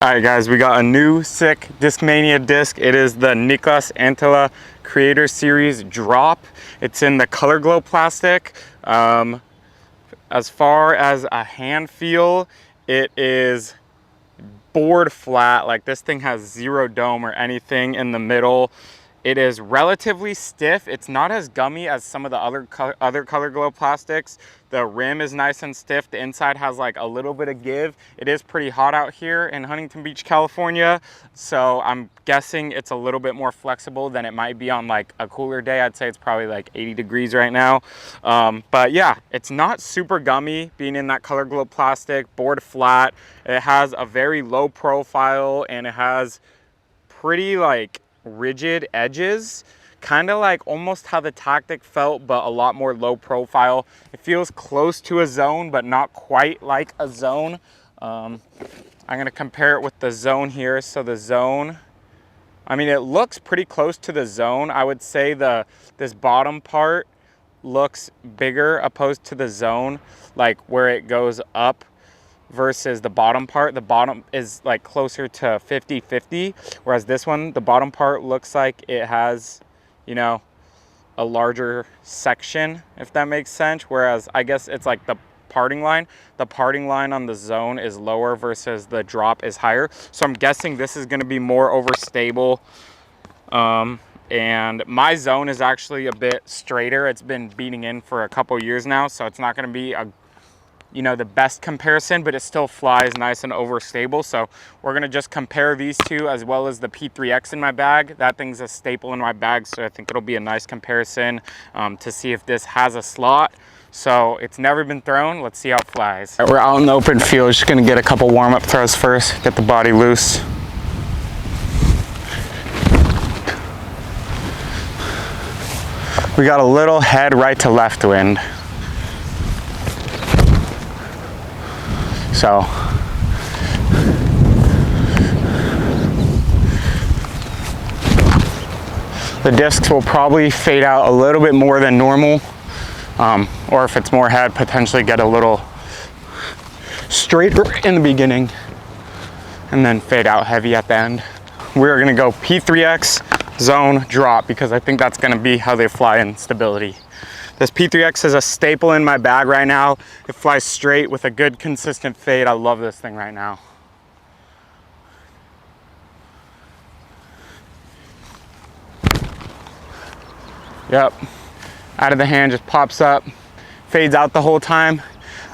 All right, guys, we got a new sick Discmania disc. It is the Niklas Antila Creator Series Drop. It's in the Color Glow plastic. As far as a hand feel, it is board flat. Like, this thing has zero dome or anything in the middle. It is relatively stiff. It's not as gummy as some of the other Color Glow plastics. The rim is nice and stiff. The inside has like a little bit of give. It is pretty hot out here in Huntington Beach, California. So I'm guessing it's a little bit more flexible than it might be on like a cooler day. I'd say it's probably like 80 degrees right now. But yeah, it's not super gummy being in that Color Glow plastic, board flat. It has a very low profile and it has pretty like rigid edges, kind of like almost how the Tactic felt, but a lot more low profile. It feels close to a zone, but not quite like a zone. I'm gonna compare it with the zone here. So the zone, I mean, it looks pretty close to the zone. I would say this bottom part looks bigger opposed to the zone, like where it goes up versus the bottom part. The bottom is like closer to 50-50, whereas this one, the bottom part looks like it has, you know, a larger section, if that makes sense. Whereas I guess it's like the parting line on the zone is lower versus the drop is higher. So I'm guessing this is going to be more overstable. And my zone is actually a bit straighter. It's been beating in for a couple years now, so it's not going to be the best comparison, but it still flies nice and overstable. So we're gonna just compare these two, as well as the P3X in my bag. That thing's a staple in my bag, so I think it'll be a nice comparison to see if this has a slot. So it's never been thrown. Let's see how it flies. All right, we're out in the open field. Just gonna get a couple warm-up throws first, get the body loose. We got a little head right to left wind. So the discs will probably fade out a little bit more than normal, or if it's more head, potentially get a little straighter in the beginning and then fade out heavy at the end. We're gonna go P3X, zone, drop, because I think that's gonna be how they fly in stability. This P3X is a staple in my bag right now. It flies straight with a good consistent fade. I love this thing right now. Yep, out of the hand, just pops up, fades out the whole time.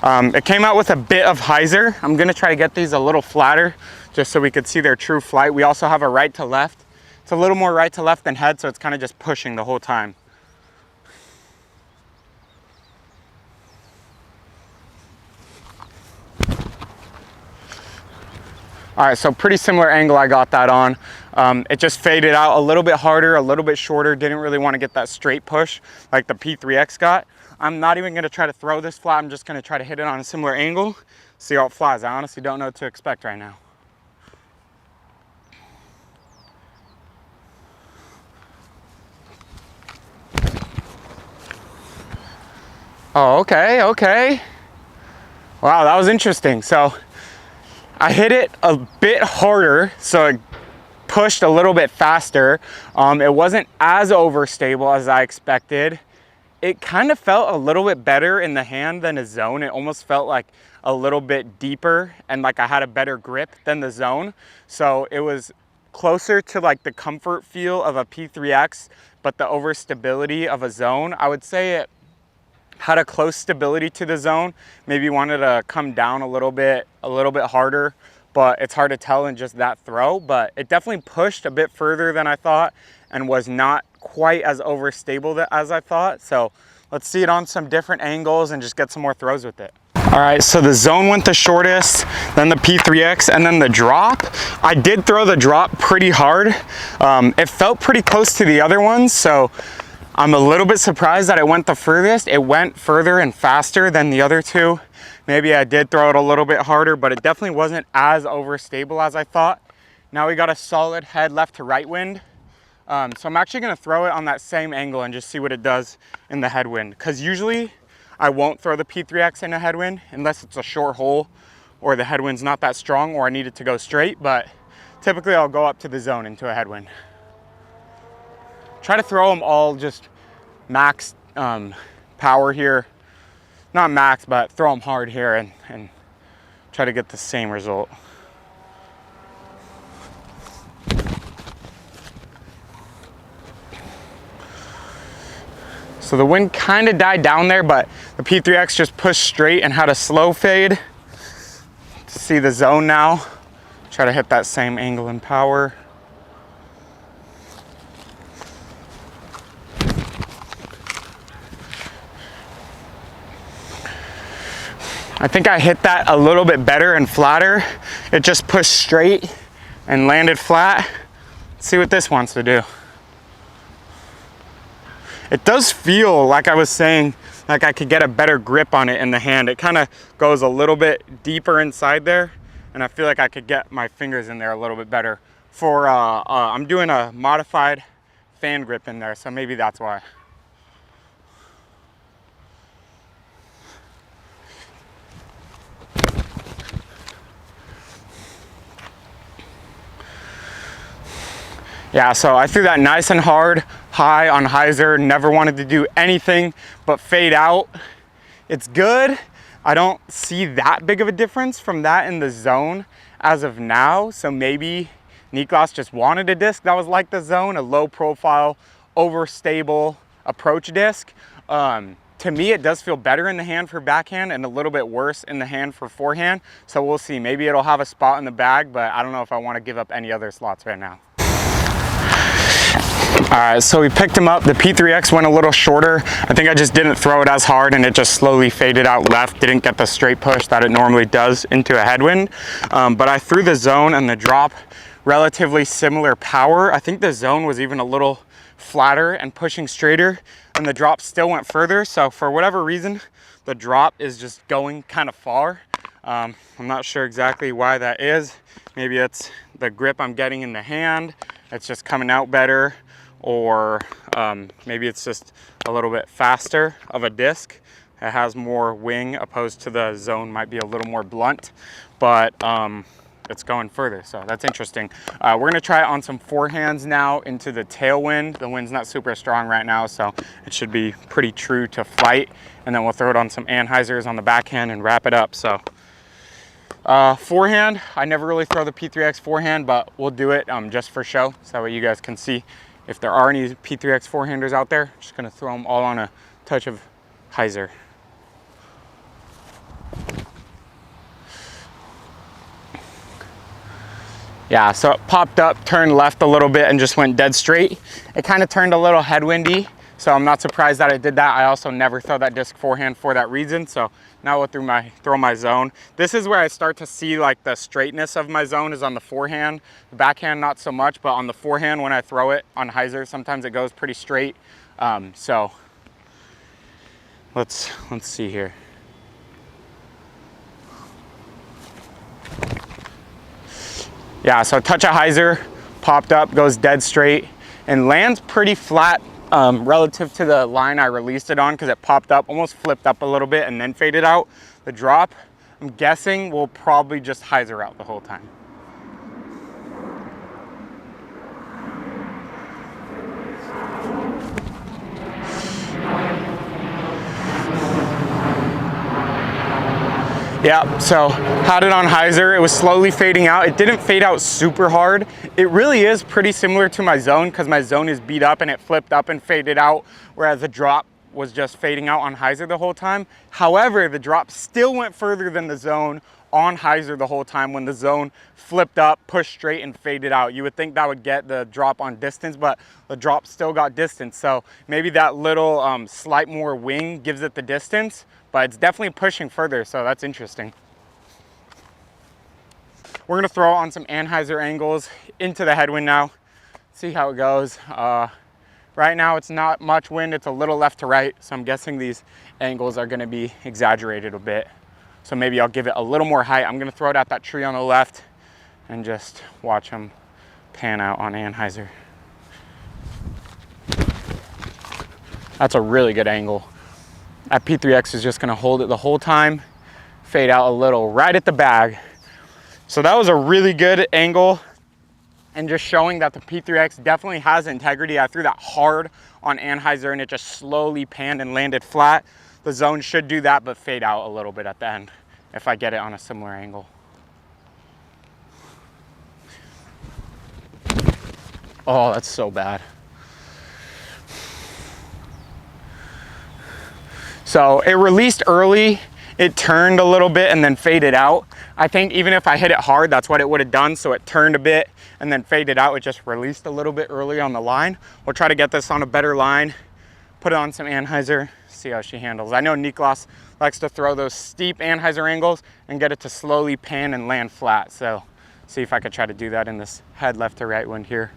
It came out with a bit of Anheiser. I'm gonna try to get these a little flatter just so we could see their true flight. We also have a right to left. It's a little more right to left than head, so it's kind of just pushing the whole time. All right, so pretty similar angle I got that on. It just faded out a little bit harder, a little bit shorter. Didn't really want to get that straight push like the P3X got. I'm not even gonna try to throw this flat. I'm just gonna try to hit it on a similar angle, see how it flies. I honestly don't know what to expect right now. Oh, okay. Wow, that was interesting. So I hit it a bit harder, so it pushed a little bit faster. It wasn't as overstable as I expected. It kind of felt a little bit better in the hand than a zone. It almost felt like a little bit deeper and like I had a better grip than the zone. So it was closer to like the comfort feel of a P3X, but the overstability of a zone. I would say it had a close stability to the zone. Maybe wanted to come down a little bit harder, but it's hard to tell in just that throw. But it definitely pushed a bit further than I thought and was not quite as overstable as I thought. So let's see it on some different angles and just get some more throws with it. All right, so the zone went the shortest, then the P3X, and then the drop. I did throw the drop pretty hard. It felt pretty close to the other ones, so I'm a little bit surprised that it went the furthest. It went further and faster than the other two. Maybe I did throw it a little bit harder, but it definitely wasn't as overstable as I thought. Now we got a solid head left to right wind. So I'm actually gonna throw it on that same angle and just see what it does in the headwind. Because usually I won't throw the P3X in a headwind unless it's a short hole or the headwind's not that strong, or I need it to go straight, but typically I'll go up to the zone into a headwind. Try to throw them all just max power here. Not max, but throw them hard here and try to get the same result. So the wind kind of died down there, but the P3X just pushed straight and had a slow fade. To see the zone now, try to hit that same angle and power. I think I hit that a little bit better and flatter. It just pushed straight and landed flat. Let's see what this wants to do. It does feel, like I was saying, like I could get a better grip on it in the hand. It kind of goes a little bit deeper inside there, and I feel like I could get my fingers in there a little bit better. For I'm doing a modified fan grip in there, so maybe that's why. Yeah, so I threw that nice and hard, high on Anheiser, never wanted to do anything but fade out. It's good. I don't see that big of a difference from that in the zone as of now, so maybe Niklas just wanted a disc that was like the zone, a low profile, overstable approach disc. To me, it does feel better in the hand for backhand and a little bit worse in the hand for forehand. So we'll see, maybe it'll have a spot in the bag, but I don't know if I want to give up any other slots right now. All right, so we picked him up. The P3X went a little shorter. I think I just didn't throw it as hard and it just slowly faded out left. Didn't get the straight push that it normally does into a headwind. But I threw the zone and the drop relatively similar power. I think the zone was even a little flatter and pushing straighter, and the drop still went further. So for whatever reason, the drop is just going kind of far. I'm not sure exactly why that is. Maybe it's the grip I'm getting in the hand. It's just coming out better, or maybe it's just a little bit faster of a disc. It has more wing opposed to the zone might be a little more blunt, but it's going further, so that's interesting. We're gonna try it on some forehands now into the tailwind. The wind's not super strong right now, so it should be pretty true to flight, and then we'll throw it on some Anheisers on the backhand and wrap it up. So forehand, I never really throw the P3X forehand, but we'll do it just for show, so that way you guys can see if there are any P3X forehanders out there. Just gonna throw them all on a touch of Heiser. Yeah, so it popped up, turned left a little bit and just went dead straight. It kind of turned a little headwindy, so I'm not surprised that it did that. I also never throw that disc forehand for that reason. So now we'll throw my zone. This is where I start to see like the straightness of my zone is on the forehand. The backhand, not so much, but on the forehand when I throw it on Anheiser, sometimes it goes pretty straight. So let's see here. Yeah, so a touch of Anheiser, popped up, goes dead straight, and lands pretty flat relative to the line I released it on, because it popped up, almost flipped up a little bit and then faded out. The drop, I'm guessing, will probably just Anheiser out the whole time. Yeah, so had it on Anheiser. It was slowly fading out. It didn't fade out super hard. It really is pretty similar to my zone, because my zone is beat up and it flipped up and faded out, whereas the drop was just fading out on Anheiser the whole time. However, the drop still went further than the zone on Anheiser the whole time when the zone flipped up, pushed straight, and faded out. You would think that would get the drop on distance, but the drop still got distance. So maybe that little slight more wing gives it the distance, but it's definitely pushing further, so that's interesting. We're gonna throw on some Anheiser angles into the headwind now, see how it goes. Right now it's not much wind, it's a little left to right, so I'm guessing these angles are gonna be exaggerated a bit. So maybe I'll give it a little more height. I'm gonna throw it at that tree on the left and just watch them pan out on Anheiser. That's a really good angle. That P3X is just gonna hold it the whole time, fade out a little right at the bag. So that was a really good angle, and just showing that the P3X definitely has integrity. I threw that hard on Anheiser and it just slowly panned and landed flat. The zone should do that, but fade out a little bit at the end if I get it on a similar angle. Oh, that's so bad. So it released early, it turned a little bit and then faded out. I think even if I hit it hard, that's what it would have done. So it turned a bit and then faded out. It just released a little bit early on the line. We'll try to get this on a better line, put it on some Anheiser, see how she handles. I know Niklas likes to throw those steep Anheiser angles and get it to slowly pan and land flat. So see if I could try to do that in this head left to right wind here.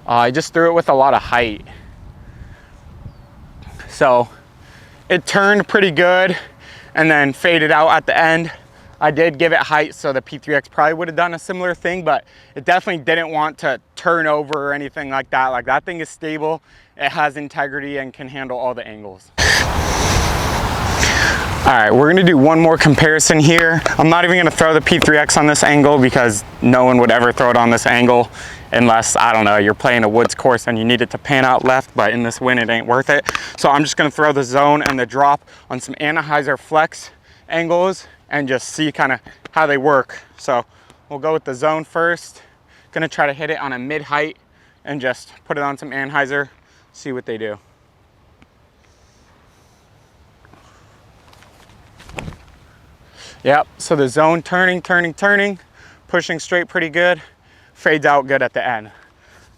I just threw it with a lot of height. So it turned pretty good and then faded out at the end. I did give it height, so the P3X probably would have done a similar thing, but it definitely didn't want to turn over or anything like that. Like, that thing is stable, it has integrity and can handle all the angles. All right, we're gonna do one more comparison here. I'm not even gonna throw the P3X on this angle because no one would ever throw it on this angle unless, I don't know, you're playing a woods course and you need it to pan out left, but in this wind, it ain't worth it. So I'm just gonna throw the zone and the drop on some Anheuser flex angles and just see kind of how they work. So we'll go with the zone first. Gonna try to hit it on a mid height and just put it on some Anheuser, see what they do. Yep, so the zone turning, pushing straight pretty good, fades out good at the end.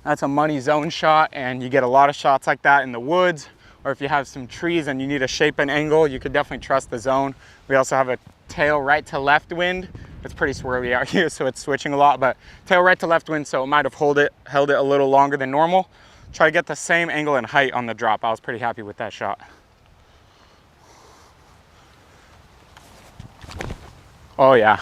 That's a money zone shot, and you get a lot of shots like that in the woods, or if you have some trees and you need to shape an angle, you could definitely trust the zone. We also have a tail right to left wind. It's pretty swirly out here, so it's switching a lot, but tail right to left wind, so it might have held it a little longer than normal. Try to get the same angle and height on the drop. I was pretty happy with that shot. Oh yeah.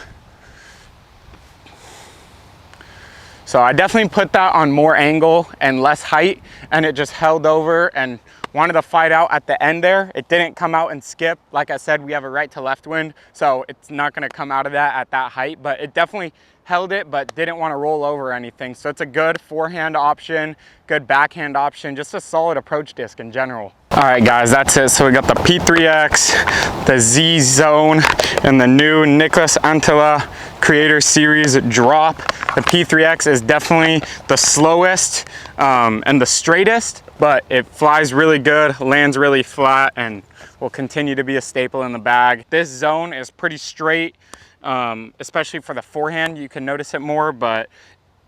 So I definitely put that on more angle and less height, and it just held over and wanted to fight out at the end there. It didn't come out and skip. Like I said, we have a right to left wind, so it's not gonna come out of that at that height, but it definitely held it, but didn't want to roll over or anything. So it's a good forehand option, good backhand option, just a solid approach disc in general. All right guys, that's it. So we got the P3X, the Z Zone, and the new Niklas Anttila Creator Series Drop. The P3X is definitely the slowest and the straightest, but it flies really good, lands really flat, and will continue to be a staple in the bag. This zone is pretty straight, especially for the forehand. You can notice it more, but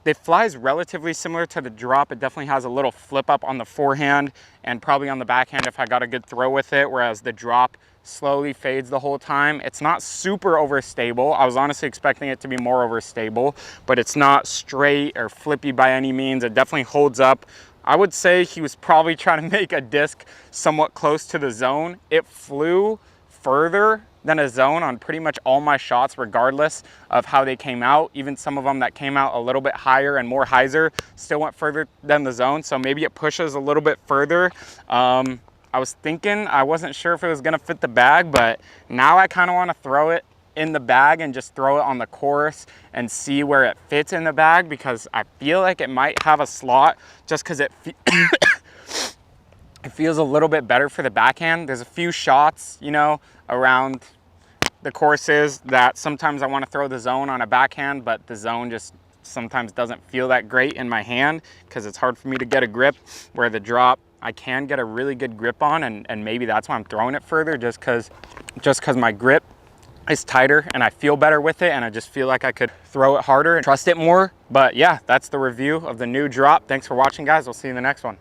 it flies relatively similar to the drop. It definitely has a little flip up on the forehand and probably on the backhand if I got a good throw with it, whereas the drop slowly fades the whole time. It's not super overstable. I was honestly expecting it to be more overstable, but it's not straight or flippy by any means. It definitely holds up. I would say he was probably trying to make a disc somewhat close to the zone. It flew further than a zone on pretty much all my shots, regardless of how they came out. Even some of them that came out a little bit higher and more hyzer still went further than the zone. So maybe it pushes a little bit further. I was thinking, I wasn't sure if it was gonna fit the bag, but now I kind of want to throw it in the bag and just throw it on the course and see where it fits in the bag, because I feel like it might have a slot just because it feels a little bit better for the backhand. There's a few shots, you know, around the courses that sometimes I want to throw the zone on a backhand, but the zone just sometimes doesn't feel that great in my hand because it's hard for me to get a grip, where the drop I can get a really good grip on, and maybe that's why I'm throwing it further, just because my grip is tighter and I feel better with it, and I just feel like I could throw it harder and trust it more. But yeah, that's the review of the new drop. Thanks for watching, guys. We'll see you in the next one.